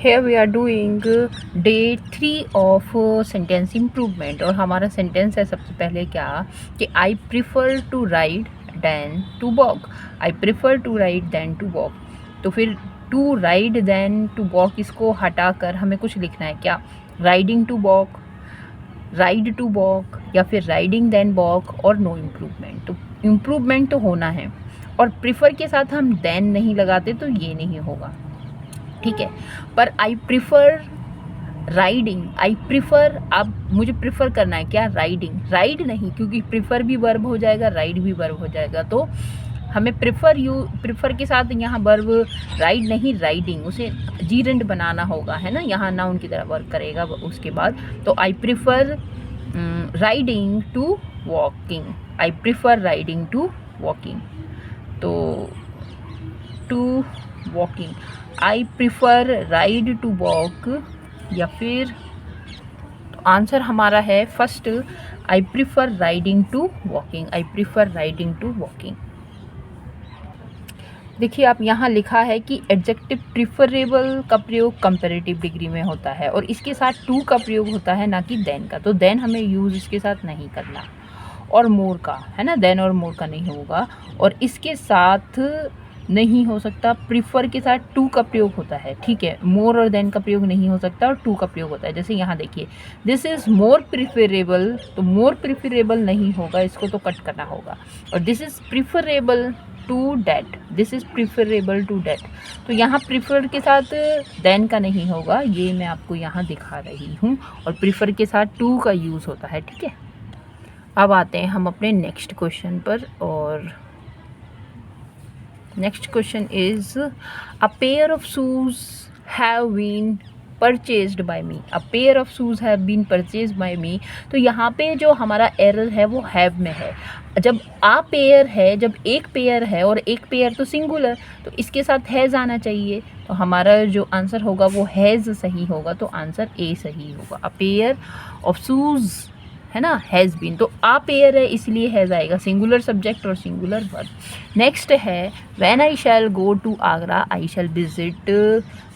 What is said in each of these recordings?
Here we are doing day 3 of sentence improvement और हमारा sentence है सबसे पहले क्या कि I prefer to ride than to walk. I prefer to ride than to walk. तो फिर to ride than to walk इसको हटाकर हमें कुछ लिखना है क्या, riding to walk, ride to walk या फिर riding then walk और no improvement. तो improvement तो होना है और prefer के साथ हम then नहीं लगाते तो ये नहीं होगा, ठीक है. पर आई प्रिफ़र राइडिंग, आई प्रिफ़र, अब मुझे प्रिफ़र करना है क्या, राइडिंग, राइड नहीं, क्योंकि प्रिफ़र भी वर्ब हो जाएगा, राइड भी वर्ब हो जाएगा. तो हमें प्रिफ़र के साथ यहाँ वर्ब राइड नहीं, राइडिंग, उसे जीरेंड बनाना होगा, है ना, यहाँ नाउन की तरह वर्क करेगा उसके बाद. तो I prefer riding to walking, I prefer riding to walking. तो to walking, I prefer ride to walk या फिर आंसर हमारा है first, I prefer riding to walking, I prefer riding to walking. देखिए आप यहाँ लिखा है कि एडजेक्टिव प्रिफरेबल का प्रयोग कंपैरेटिव डिग्री में होता है और इसके साथ टू का प्रयोग होता है, ना कि देन का. तो देन हमें यूज़ इसके साथ नहीं करना, और मोर का, है ना, देन और मोर का नहीं होगा, और इसके साथ नहीं हो सकता. प्रिफर के साथ टू का प्रयोग होता है, ठीक है, मोर और देन का प्रयोग नहीं हो सकता और टू का प्रयोग होता है. जैसे यहाँ देखिए, दिस इज़ मोर प्रिफरेबल, तो मोर प्रिफरेबल नहीं होगा, इसको तो कट करना होगा. और this is preferable to that, this is preferable to that, तो यहाँ प्रिफर के साथ देन का नहीं होगा, ये मैं आपको यहाँ दिखा रही हूँ, और प्रिफर के साथ टू का यूज़ होता है, ठीक है. अब आते हैं हम अपने नेक्स्ट क्वेश्चन पर, और next question is a pair of shoes have been purchased by me, a pair of shoes have been purchased by me. तो यहाँ पे जो हमारा एरर है वो हैव में है. जब आ पेयर है, जब एक पेयर है और एक पेयर तो सिंगुलर, तो इसके साथ हैज़ आना चाहिए, तो हमारा जो आंसर होगा वो हैज़ सही होगा, तो आंसर ए सही होगा. अ पेयर ऑफ शूज, है ना, हैज़ बीन, तो आ पेयर है इसलिए हैज़ आएगा, सिंगुलर सब्जेक्ट और सिंगुलर वर्ब. नेक्स्ट है when I shell go to Agra I shell visit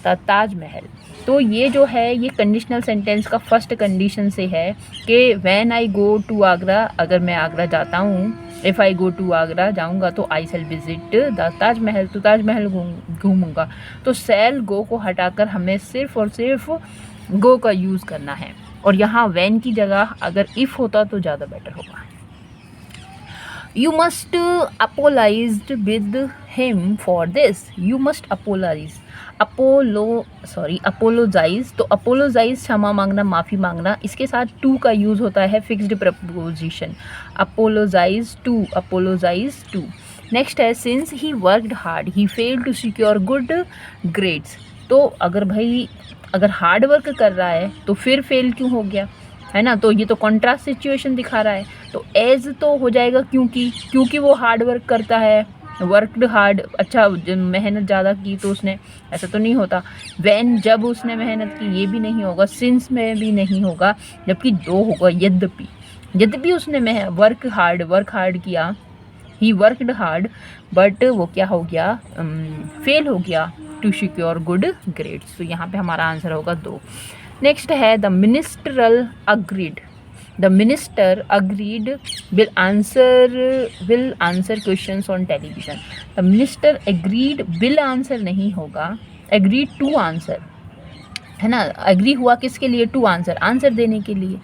the Taj Mahal. तो ये जो है ये कंडीशनल सेंटेंस का फर्स्ट कंडीशन से है कि when I go to Agra, अगर मैं आगरा जाता हूँ, if I go to Agra जाऊँगा, तो आई शैल विजिट द ताजमहल, तो ताजमहल घूमूंगा. तो शैल गो को हटाकर हमें सिर्फ और सिर्फ गो का यूज़ करना है, और यहाँ वैन की जगह अगर इफ़ होता तो ज़्यादा बेटर होगा. You must apologise with him for this, you must apologise, apologise, तो अपोलोजाइज क्षमा मांगना, माफ़ी मांगना, इसके साथ टू का यूज़ होता है, fixed preposition, apologise to, apologise to. Next है since he worked hard he failed to secure good grades. तो अगर हार्ड वर्क कर रहा है तो फिर फेल क्यों हो गया, है ना, तो ये तो कॉन्ट्रास्ट सिचुएशन दिखा रहा है. तो एज तो हो जाएगा क्योंकि वो हार्ड वर्क करता है, वर्कड हार्ड, अच्छा मेहनत ज़्यादा की तो उसने, ऐसा तो नहीं होता. व्हेन, जब उसने मेहनत की, ये भी नहीं होगा. सिंस में भी नहीं होगा, जबकि दो होगा, यद्यपि उसने वर्क हार्ड किया, ही वर्कड हार्ड, बट वो क्या हो गया, फेल हो गया टू सिक्योर गुड ग्रेड्स. तो यहाँ पे हमारा आंसर होगा 2. नेक्स्ट है the minister agreed, the minister agreed will answer questions on television. The minister agreed, will answer नहीं होगा, एग्रीड टू आंसर, है ना, एग्री हुआ किसके लिए, टू आंसर देने के लिए.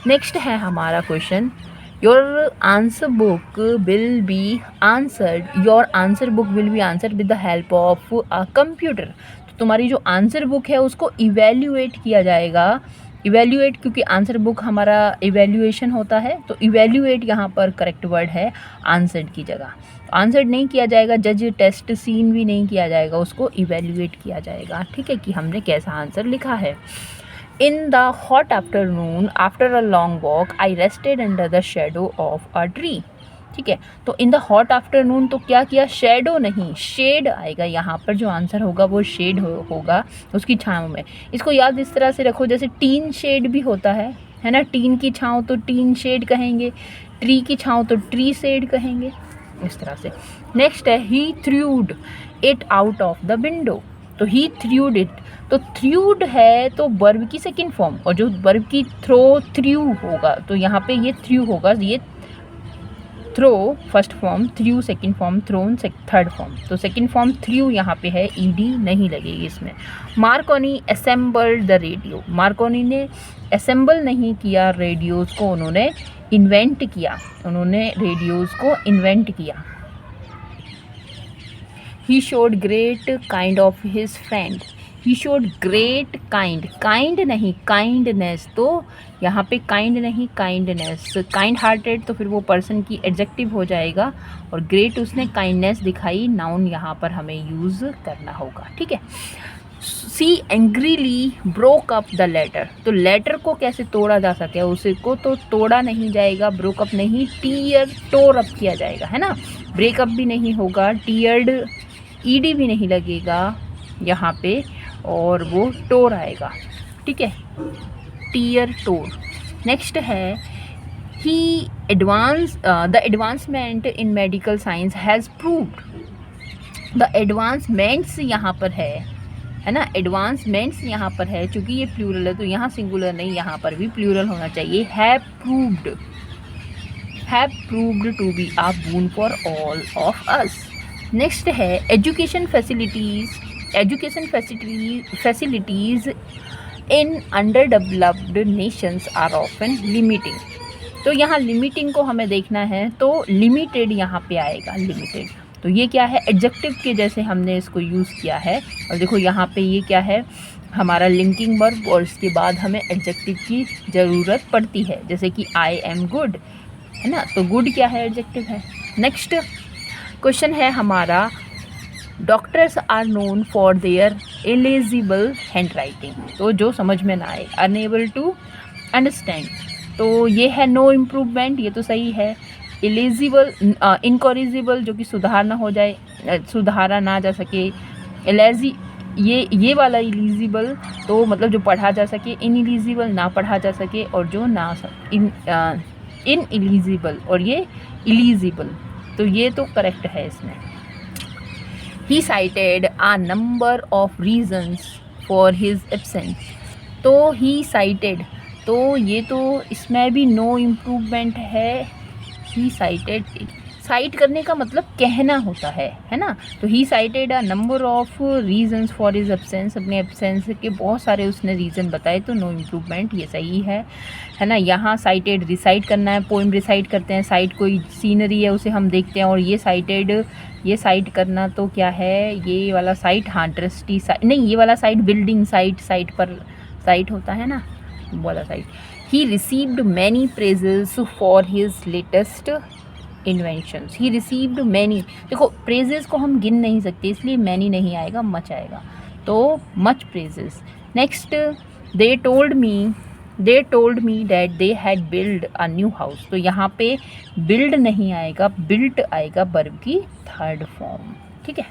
नेक्स्ट है हमारा question, your answer book will be answered, your answer book will be answered with the help of a computer. तो तुम्हारी जो आंसर बुक है उसको इवेल्युएट किया जाएगा, इवेल्युएट, क्योंकि आंसर बुक हमारा इवेल्युएशन होता है, तो इवेल्युएट यहाँ पर करेक्ट वर्ड है आंसर्ड की जगह. आंसर्ड नहीं किया जाएगा, जज टेस्ट सीन भी नहीं किया जाएगा, उसको इवेल्युएट किया जाएगा, ठीक है, कि हमने कैसा आंसर लिखा है. In the hot afternoon, after a long walk, I rested under the shadow of a tree. ठीक है, तो इन द हॉट आफ्टरनून तो क्या किया, शेडो नहीं, शेड आएगा यहाँ पर, जो आंसर होगा वो शेड होगा, उसकी छाँव में. इसको याद इस तरह से रखो, जैसे टीन शेड भी होता है ना, टीन की छाँव तो टीन शेड कहेंगे, ट्री की छाँव तो ट्री शेड कहेंगे, इस तरह से. नेक्स्ट है he threw it out of the window. तो ही थ्रूड इट, तो थ्रूड है तो वर्ब की सेकंड फॉर्म, और जो वर्ब की थ्रू होगा तो यहाँ पे ये थ्रू होगा, ये throw first form, through second form, thrown third form, तो सेकंड फॉर्म थ्रू यहाँ पे है, ईडी नहीं लगेगी इसमें। Marconi assembled the radio, Marconi ने असेंबल नहीं किया रेडियोज़ को, उन्होंने इन्वेंट किया, उन्होंने रेडियोज़ को इन्वेंट किया। He showed great kind of his friend, he showed great kind, kind नहीं काइंडनेस, तो यहाँ पे काइंड नहीं काइंडनेस, काइंड हार्टेड तो फिर वो पर्सन की एडजेक्टिव हो जाएगा, और ग्रेट उसने काइंडनेस दिखाई, नाउन यहाँ पर हमें यूज़ करना होगा, ठीक है। She angrily broke up the letter, तो लेटर को कैसे तोड़ा जा सके, उसे को तो तोड़ा नहीं जाएगा, ब्रोकअप नहीं, टीयर टोर अप किया जाएगा, है ना। ब्रेकअप भी नहीं होगा, टीयर्ड ईडी भी नहीं लगेगा यहाँ पे, और वो टोर आएगा, ठीक है, टीयर टोर। नेक्स्ट है he advance the advancement in medical science has proved, the advancements यहाँ पर है ना, एडवांसमेंट्स यहाँ पर है, चूँकि ये प्लूरल है तो यहाँ सिंगुलर नहीं, यहाँ पर भी प्लूरल होना चाहिए, have proved to be a boon for all of us. Next है education facilities in underdeveloped nations are often limiting, तो यहाँ लिमिटिंग को हमें देखना है, तो लिमिटेड यहाँ पे आएगा, लिमिटेड, तो ये क्या है, एडजेक्टिव के जैसे हमने इसको यूज़ किया है, और देखो यहाँ पे ये क्या है, हमारा लिंकिंग वर्ब, और इसके बाद हमें एडजेक्टिव की ज़रूरत पड़ती है, जैसे कि आई एम गुड, है ना, तो गुड क्या है, एडजेक्टिव है। नेक्स्ट क्वेश्चन है हमारा, doctors are known for their illegible hand writing, तो जो समझ में ना आए, अनएबल टू अंडरस्टैंड, तो ये है नो इम्प्रूवमेंट, ये तो सही है। इलेजिबल इनकॉरिजिबल, जो कि सुधार ना हो जाए, सुधारा ना जा सके। एलेजी, ये वाला इलिजिबल, तो मतलब जो पढ़ा जा सके, इन इलिजिबल ना पढ़ा जा सके, और जो ना इन इलिजिबल, और ये इलिजिबल, तो ये तो करेक्ट है इसमें। He cited a number of reasons for his absence, तो ही साइटेड, तो ये तो इसमें भी नो इम्प्रूवमेंट है। ही साइटेड, साइट करने का मतलब कहना होता है ना, तो he cited a number of reasons for his absence, अपने एब्सेंस के बहुत सारे उसने रीज़न बताए, तो नो इम्प्रूवमेंट, ये सही है ना। यहाँ साइटेड रिसाइट करना है, पोइम रिसाइट करते हैं, साइट कोई सीनरी है उसे हम देखते हैं, और ये साइटेड, ये साइट करना तो क्या है, ये वाला साइट, हाँ ट्रस्टी साइट नहीं, ये वाला साइट बिल्डिंग साइट, साइट पर साइट होता है ना, वाला site. He received many praises for his latest inventions, he received many, देखो प्रेजेस को हम गिन नहीं सकते, इसलिए मैनी नहीं आएगा, मच आएगा, तो much praises. Next, they told me that they had build a new house, तो यहाँ पे बिल्ड नहीं आएगा, बिल्ट आएगा, वर्ब की थर्ड फॉर्म, ठीक है,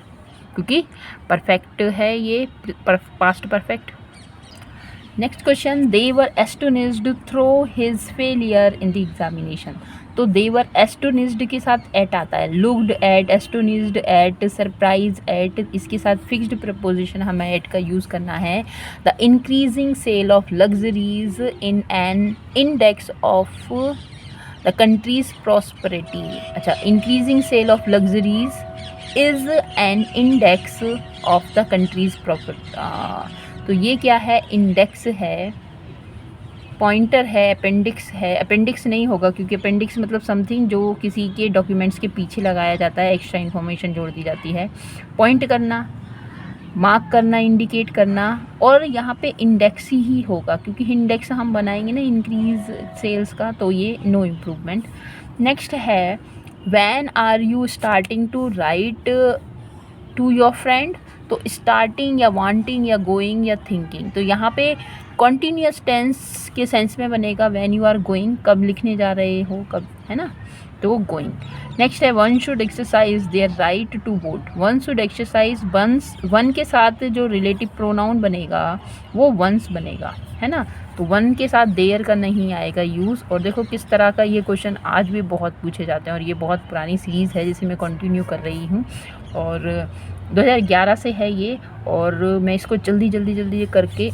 क्योंकि परफेक्ट है ये, past perfect. Next question, they were astonished through his failure in the examination, तो दे वर एस्टोनिश्ड के साथ एट आता है, looked at, astonished at, surprise at, इसके साथ फिक्स्ड प्रपोजिशन हमें एट का यूज़ करना है। The increasing sale of luxuries in an index of the country's prosperity, अच्छा, increasing sale of luxuries is an index of the country's prosperity, तो ये क्या है, इंडेक्स है, पॉइंटर है, अपेंडिक्स है, अपेंडिक्स नहीं होगा क्योंकि अपेंडिक्स मतलब समथिंग जो किसी के डॉक्यूमेंट्स के पीछे लगाया जाता है, एक्स्ट्रा इन्फॉर्मेशन जोड़ दी जाती है। पॉइंट करना, मार्क करना, इंडिकेट करना, और यहाँ पे इंडेक्स ही होगा क्योंकि इंडेक्स हम बनाएंगे ना इंक्रीज सेल्स का, तो ये नो इम्प्रूवमेंट। नेक्स्ट है, when are you starting to write to your friend, तो स्टार्टिंग या वांटिंग या गोइंग या थिंकिंग, तो यहाँ पे कॉन्टीन्यूस टेंस के सेंस में बनेगा, व्हेन यू आर गोइंग, कब लिखने जा रहे हो, कब, है ना, तो गोइंग। नेक्स्ट है, one should exercise their right to vote, one should exercise, one के साथ जो रिलेटिव प्रोनाउन बनेगा वो वंस बनेगा, है ना, तो वन के साथ देयर का नहीं आएगा यूज़। और देखो किस तरह का ये क्वेश्चन आज भी बहुत पूछे जाते हैं, और ये बहुत पुरानी सीरीज़ है जिसे मैं कंटिन्यू कर रही हूँ, और 2011 से है ये, और मैं इसको जल्दी करके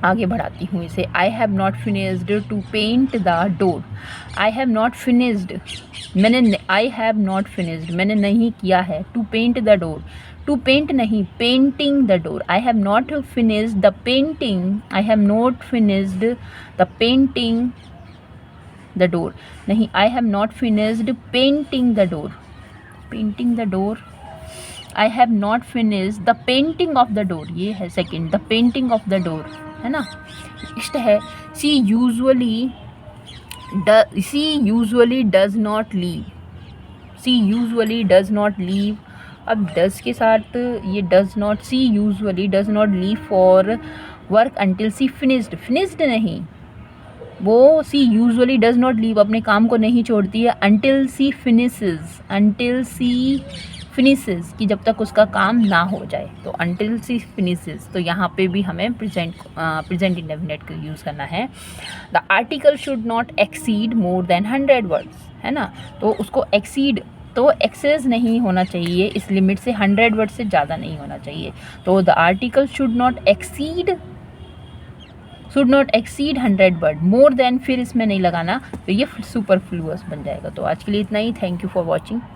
आगे बढ़ाती हूँ इसे। I have not finished to paint the door. I have not finished, I have not finished मैंने नहीं किया है, to paint the door, to paint नहीं, painting the door. I have not finished the painting, I have not finished the painting the door, नहीं, I have not finished painting the door, painting the door. I have not finished the painting of the door, ये है second, the painting of the door, है ना। Next है she usually does not leave, she usually does not leave. अब does के साथ ये does not, she usually does not leave for work until she finished, finished नहीं, वो she usually does not leave अपने काम को नहीं छोड़ती है until she finishes, until she finishes कि जब तक उसका काम ना हो जाए, तो अंटिल सी फिनिशेस। तो यहाँ पे भी हमें प्रेजेंट इंडेफिनिट का यूज़ करना है। The article should not exceed more than 100 words, है ना। तो उसको एक्सीड, तो एक्सेस नहीं होना चाहिए, इस लिमिट से 100 वर्ड से ज़्यादा नहीं होना चाहिए। तो the article should not exceed 100 word, more than फिर इसमें नहीं लगाना, तो ये सुपरफ्लुअस बन जाएगा। तो आज के लिए इतना ही। Thank you for watching.